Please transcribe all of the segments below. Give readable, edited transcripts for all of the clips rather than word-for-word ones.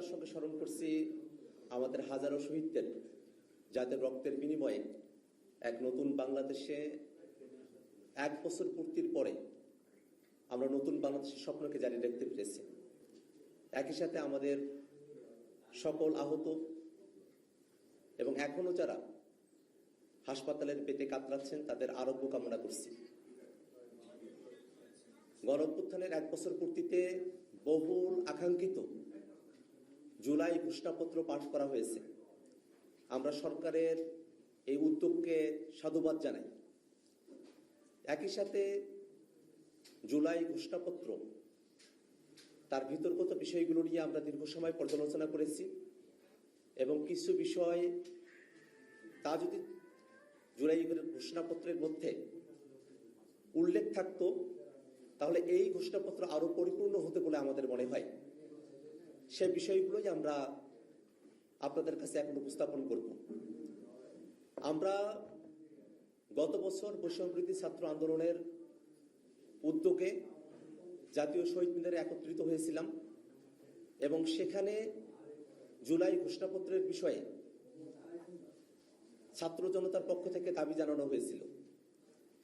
শ্রদ্ধার সঙ্গে স্মরণ করছি আমাদের হাজারো শহীদদের, যাদের রক্তের বিনিময়ে এক নতুন বাংলাদেশে 1 বছর পূর্তির পরে আমরা নতুন বাংলাদেশের স্বপ্নকে জারি রাখতে পেরেছি। একই সাথে আমাদের সকল আহত এবং এখনো যারা হাসপাতালের পেটে কাতরাচ্ছেন তাদের আরোগ্য কামনা করছি। গণঅভ্যুত্থানের 1 বছর পূর্তিতে বহুল আকাঙ্ক্ষিত জুলাই ঘোষণাপত্র পাঠ করা হয়েছে। আমরা সরকারের এই উদ্যোগকে সাধুবাদ জানাই। একই সাথে জুলাই ঘোষণাপত্র তার ভিতরগত বিষয়গুলো নিয়ে আমরা দীর্ঘ সময় পর্যালোচনা করেছি এবং কিছু বিষয় তা যদি জুলাই ঘোষণাপত্রের মধ্যে উল্লেখ থাকতো তাহলে এই ঘোষণাপত্র আরো পরিপূর্ণ হতে বলে আমাদের মনে হয়। সে বিষয়গুলোই আমরা আপনাদের কাছে এখন উপস্থাপন করব। আমরা গত বছর বৈষম্যবিরোধী ছাত্র আন্দোলনের উদ্যোগে জাতীয় শহীদ মিনারে একত্রিত হয়েছিলাম এবং সেখানে জুলাই ঘোষণাপত্রের বিষয়ে ছাত্র জনতার পক্ষ থেকে দাবি জানানো হয়েছিল।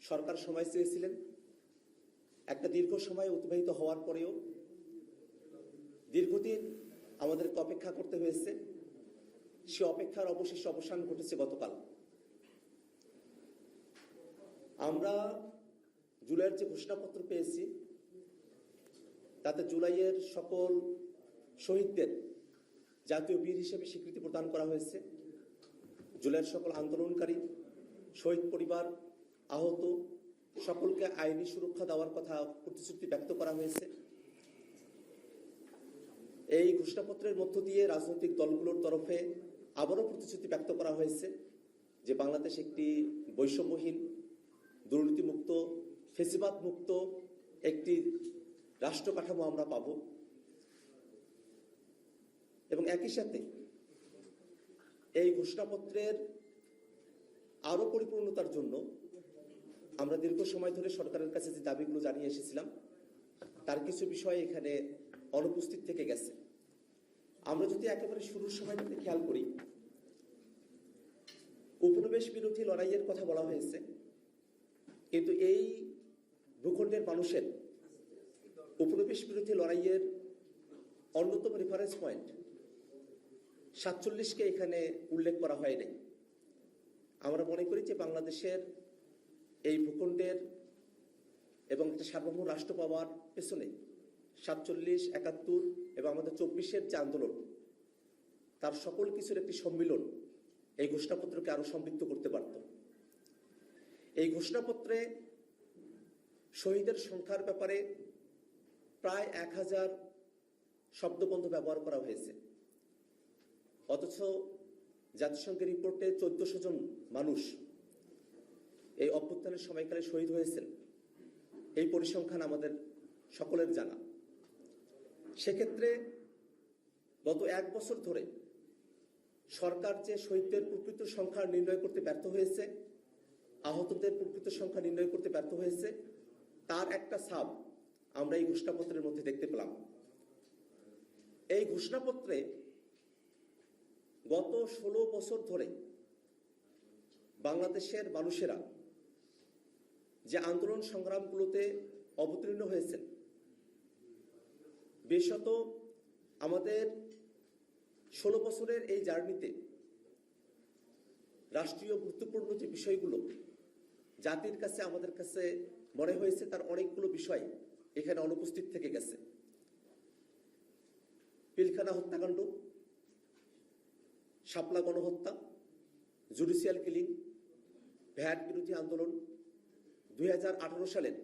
সরকার সময় চেয়েছিলেন, একটা দীর্ঘ সময় অতিবাহিত হওয়ার পরেও দীর্ঘদিন আমাদেরকে অপেক্ষা করতে হয়েছে। সে অপেক্ষার অবশেষে অবসান ঘটেছে গতকাল। আমরা জুলাইয়ের যে ঘোষণাপত্র পেয়েছি তাতে জুলাইয়ের সকল শহীদদের জাতীয় বীর হিসেবে স্বীকৃতি প্রদান করা হয়েছে। জুলাইয়ের সকল আন্দোলনকারী, শহীদ পরিবার, আহত সকলকে আইনি সুরক্ষা দেওয়ার কথা প্রতিশ্রুতি ব্যক্ত করা হয়েছে। এই ঘোষণাপত্রের মধ্য দিয়ে রাজনৈতিক দলগুলোর তরফে আবারও প্রতিশ্রুতি ব্যক্ত করা হয়েছে যে বাংলাদেশ একটি বৈষম্যহীন, দুর্নীতিমুক্ত, ফেসিবাদ মুক্ত একটি রাষ্ট্র কাঠামো আমরা পাব। এবং একই সাথে এই ঘোষণাপত্রের আরো পরিপূর্ণতার জন্য আমরা দীর্ঘ সময় ধরে সরকারের কাছে যে দাবিগুলো জানিয়ে এসেছিলাম তার কিছু বিষয় এখানে অনুপস্থিত থেকে গেছে। আমরা যদি একেবারে শুরুর সময়টাতে খেয়াল করি, উপনিবেশ বিরোধী লড়াইয়ের কথা বলা হয়েছে, কিন্তু এই ভূখণ্ডের মানুষের উপনিবেশ বিরোধী লড়াইয়ের অন্যতম রেফারেন্স পয়েন্ট 47কে এখানে উল্লেখ করা হয় নাই। আমরা মনে করি যে বাংলাদেশের এই ভূখণ্ডের এবং একটা সার্বভৌম রাষ্ট্র পাওয়ার পেছনে 47, 71 এবং আমাদের 24-এর যে আন্দোলন তার সকল কিছুর একটি সম্মিলন এই ঘোষণাপত্রকে আরো সমৃদ্ধ করতে পারত। এই ঘোষণাপত্রে শহীদের সংখ্যার ব্যাপারে প্রায় 1000 শব্দবন্ধ ব্যবহার করা হয়েছে, অথচ জাতিসংঘের রিপোর্টে 1400 জন মানুষ এই অভ্যুত্থানের সময়কালে শহীদ হয়েছেন। এই পরিসংখ্যান আমাদের সকলের জানা। সেক্ষেত্রে গত 1 বছর ধরে সরকার যে শহীদদের প্রকৃত সংখ্যা নির্ণয় করতে ব্যর্থ হয়েছে, আহতদের প্রকৃত সংখ্যা নির্ণয় করতে ব্যর্থ হয়েছে, তার একটা ছাপ আমরা এই ঘোষণাপত্রের মধ্যে দেখতে পেলাম। এই ঘোষণাপত্রে গত 16 বছর ধরে বাংলাদেশের মানুষেরা যে আন্দোলন সংগ্রামগুলোতে অবতীর্ণ হয়েছেন, বিশেষত আমাদের 16 বছরের এই জার্নিতে রাষ্ট্রীয় গুরুত্বপূর্ণ যে বিষয়গুলো জাতির কাছে আমাদের কাছে মনে হয়েছে তার অনেকগুলো বিষয় এখানে অনুপস্থিত থেকে গেছে। পিলখানা হত্যাকাণ্ড, শাপলা গণহত্যা, জুডিশিয়াল কিলিং, ভ্যাট বিরোধী আন্দোলন, 2018 সালের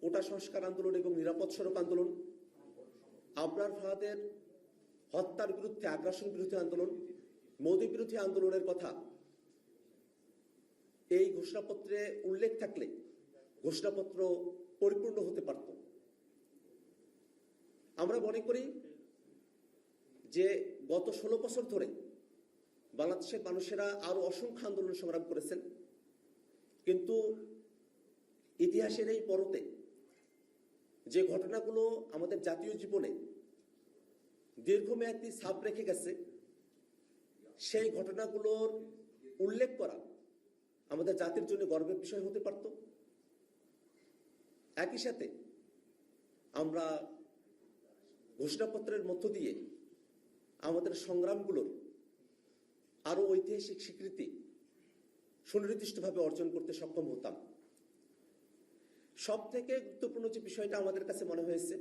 কোটা সংস্কার আন্দোলন এবং নিরাপদ সড়ক আন্দোলন, আবরার ফাহাদের হত্যার বিরুদ্ধে আগ্রাসন বিরোধী আন্দোলন, মোদী বিরোধী আন্দোলনের কথা এই ঘোষণাপত্রে উল্লেখ থাকলে ঘোষণাপত্র পরিপূর্ণ হতে পারত। আমরা মনে করি যে গত 16 বছর ধরে বাংলাদেশের মানুষেরা আরো অসংখ্য আন্দোলন সংগ্রাম করেছেন, কিন্তু ইতিহাসের এই পরতে যে ঘটনাগুলো আমাদের জাতীয় জীবনে দীর্ঘমেয়াদী ছাপ রেখে গেছে, সেই ঘটনাগুলোর উল্লেখ করা আমাদের জাতির জন্য গর্বের বিষয় হতে পারত। একই সাথে আমরা ঘোষণাপত্রের মধ্য দিয়ে আমাদের সংগ্রামগুলোর আরো ঐতিহাসিক স্বীকৃতি সুনির্দিষ্টভাবে অর্জন করতে সক্ষম হতাম। সব থেকে গুরুত্বপূর্ণ যে বিষয়টা আমাদের কাছে মনে হয়েছে,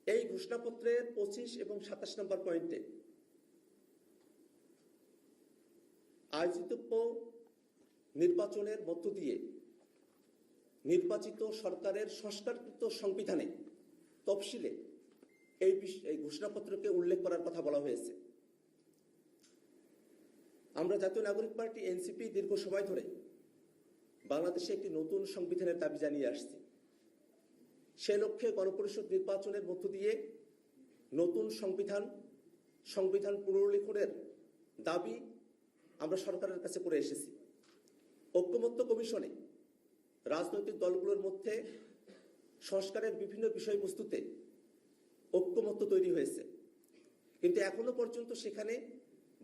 এই ঘোষণাপত্রের 25 এবং 27 নম্বর পয়েন্টে আয়োজিতব্য নির্বাচনের মধ্য দিয়ে নির্বাচিত সরকারের সংস্কারকৃত সংবিধানে তফসিলে এই ঘোষণাপত্রকে উল্লেখ করার কথা বলা হয়েছে। আমরা জাতীয় নাগরিক পার্টি এনসিপি দীর্ঘ সময় ধরে বাংলাদেশে একটি নতুন সংবিধানের দাবি জানিয়ে আসছি। সে লক্ষ্যে গণপরিষদ নির্বাচনের মধ্য দিয়ে নতুন সংবিধান পুনর্লিখনের দাবি আমরা সরকারের কাছে করে এসেছি। ঐক্যমত্য কমিশনে রাজনৈতিক দলগুলোর মধ্যে সংস্কারের বিভিন্ন বিষয়বস্তুতে ঐক্যমত্য তৈরি হয়েছে, কিন্তু এখনো পর্যন্ত সেখানে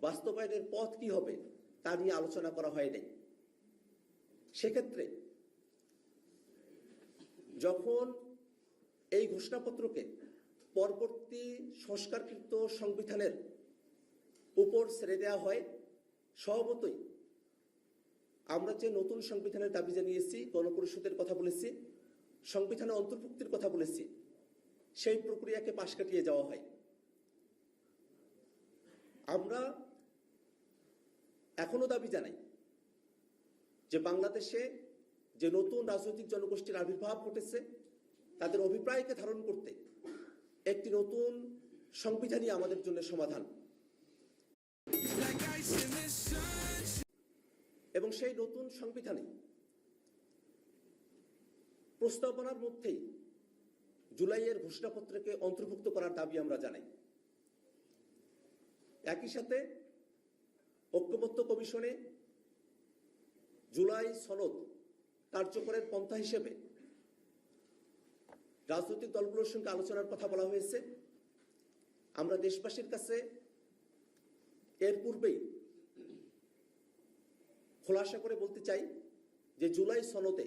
বাস্তবায়নের পথ কি হবে তা নিয়ে আলোচনা করা হয়নি। সেক্ষেত্রে যখন এই ঘোষণাপত্রকে পরবর্তী সংস্কারকৃত সংবিধানের উপর ছেড়ে দেওয়া হয়, স্বভাবতই আমরা যে নতুন সংবিধানের দাবি জানিয়েছি, গণপরিষদের কথা বলেছি, সংবিধানে অন্তর্ভুক্তির কথা বলেছি, সেই প্রক্রিয়াকে পাশ কাটিয়ে যাওয়া হয়। আমরা এখনো দাবি জানাই যে বাংলাদেশে যে নতুন রাজনৈতিক জনগোষ্ঠীর আবির্ভাব ঘটেছে, তাদের অভিপ্রায়কে ধারণ করতে একটি নতুন সংবিধানই আমাদের জন্য সমাধান। এবং সেই নতুন সংবিধানে প্রস্তাবনার মধ্যেই জুলাইয়ের ঘোষণাপত্রকে অন্তর্ভুক্ত করার দাবি আমরা জানাই। একই সাথে ঐক্যমত্য কমিশনে জুলাই সনদ কার্যকরের পন্থা হিসেবে রাজনৈতিক দলগুলোর সঙ্গে আলোচনার কথা বলা হয়েছে। আমরা দেশবাসীর কাছে এর পূর্বেই খোলাসা করে বলতে চাই যে জুলাই সনদে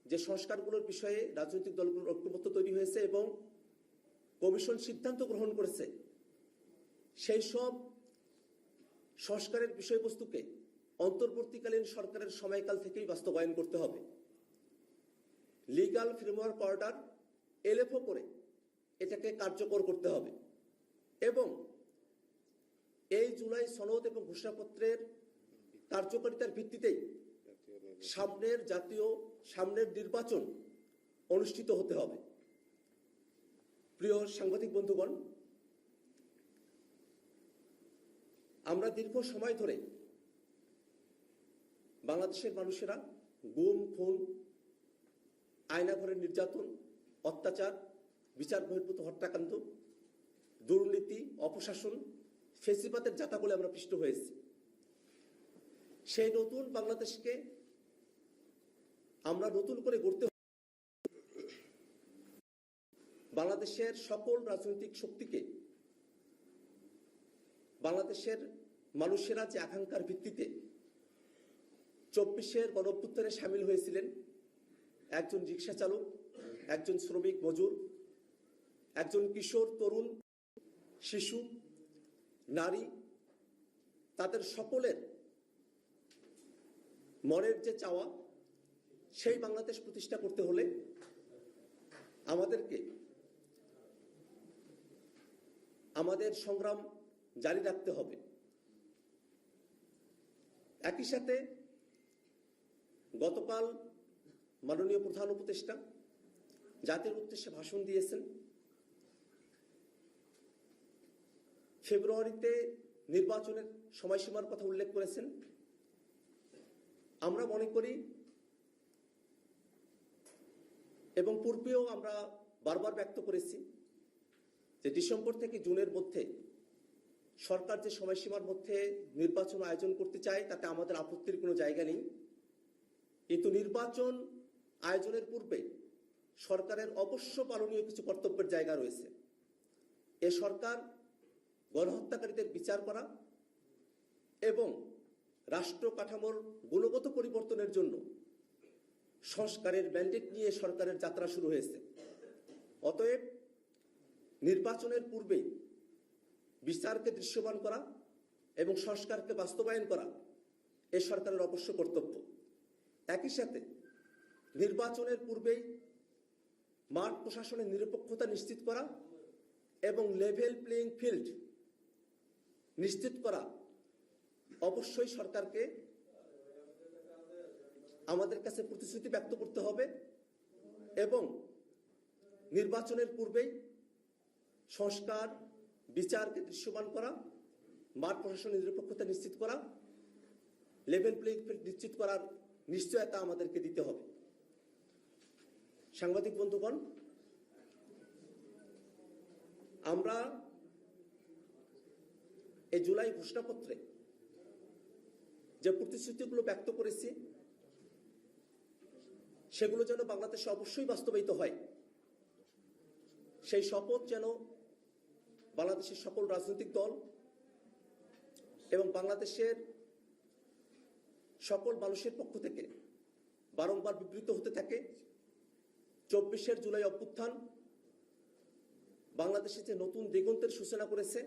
যে সংস্কারগুলোর বিষয়ে রাজনৈতিক দলগুলোর ঐক্যমত্য তৈরি হয়েছে এবং কমিশন সিদ্ধান্ত গ্রহণ করেছে, সেই সব সংস্কারের বিষয়বস্তুকে অন্তর্বর্তীকালীন সরকারের সময়কাল থেকেই বাস্তবায়ন করতে হবে। লিগ্যাল ফ্রেমওয়ার্ক অর্ডার এলএফও করে এটাকে কার্যকর করতে হবে এবং এই জুলাই সনদ এবং ঘোষণাপত্রের কার্যকারিতার ভিত্তিতেই সামনের নির্বাচন অনুষ্ঠিত হতে হবে। প্রিয় সাংবাদিক বন্ধুগণ, আমরা দীর্ঘ সময় ধরে বাংলাদেশের মানুষেরা গুম, খুন, আয়নাঘরের নির্যাতন, অত্যাচার, বিচার বহির্ভূত হত্যাকাণ্ড, দুর্নীতি, অপশাসন, ফেসিবাদের যাতা বলে আমরা পিষ্ট হয়েছি। সেই নতুন বাংলাদেশকে আমরা নতুন করে গড়তে বাংলাদেশের সকল রাজনৈতিক শক্তিকে, বাংলাদেশের মানুষেরা যে আকাঙ্ক্ষার ভিত্তিতে 24-এর গণঅভ্যুত্থানে সামিল হয়েছিলেন, একজন রিক্সা চালক, একজন শ্রমিক মজুর, একজন কিশোর, তরুণ, শিশু, নারী, তাদের সকলের মনের যে চাওয়া, সেই বাংলাদেশ প্রতিষ্ঠা করতে হলে আমাদেরকে আমাদের সংগ্রাম জারি রাখতে হবে। একই সাথে গতকাল মাননীয় প্রধান উপদেষ্টা জাতির উদ্দেশ্যে ভাষণ দিয়েছেন। ফেব্রুয়ারিতে নির্বাচনের সময়সীমার কথা উল্লেখ করেছেন। আমরা মনে করি এবং পূর্বেও আমরা বারবার ব্যক্ত করেছি যে ডিসেম্বর থেকে জুনের মধ্যে সরকার যে সময়সীমার মধ্যে নির্বাচন আয়োজন করতে চায় তাতে আমাদের আপত্তির কোনো জায়গা নেই, কিন্তু নির্বাচন আয়োজনের পূর্বে সরকারের অবশ্য পালনীয় কিছু কর্তব্যের জায়গা রয়েছে। এ সরকার গণহত্যাকারীদের বিচার করা এবং রাষ্ট্র কাঠামোর গুণগত পরিবর্তনের জন্য সংস্কারের ম্যান্ডেট নিয়ে সরকারের যাত্রা শুরু হয়েছে। অতএব নির্বাচনের পূর্বে বিচারকে দৃশ্যমান করা এবং সংস্কারকে বাস্তবায়ন করা এ সরকারের অবশ্য কর্তব্য। একই সাথে নির্বাচনের পূর্বেই মাঠ প্রশাসনের নিরপেক্ষতা নিশ্চিত করা এবং লেভেল প্লেইং ফিল্ড নিশ্চিত করা অবশ্যই সরকারকে আমাদের কাছে প্রতিশ্রুতি ব্যক্ত করতে হবে এবং নির্বাচনের পূর্বেই সংস্কার বিচারকে দৃশ্যমান করা, মাঠ প্রশাসনের নিরপেক্ষতা নিশ্চিত করা, লেভেল প্লেইং ফিল্ড নিশ্চিত করার নিশ্চয়তা আমাদেরকে দিতে হবে। সাংবাদিক বন্ধুগণ, আমরা এই জুলাই ঘোষণাপত্রে যে প্রতিশ্রুতিগুলো ব্যক্ত করেছি সেগুলো যেন বাংলাদেশে অবশ্যই বাস্তবায়িত হয়, সেই শপথ যেন বাংলাদেশের সকল রাজনৈতিক দল এবং বাংলাদেশের সকল মানুষের পক্ষ থেকে বারংবার বিবৃত হতে থাকে। 24 জুলাই অভ্যুত্থান বাংলাদেশে যে নতুন দিগন্তের সূচনা করেছে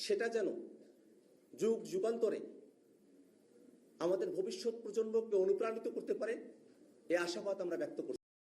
সেটা যেন যুগ যুগান্তরে আমাদের ভবিষ্যৎ প্রজন্মকে অনুপ্রাণিত করতে পারে, এই আশাবাদ আমরা ব্যক্ত করছি।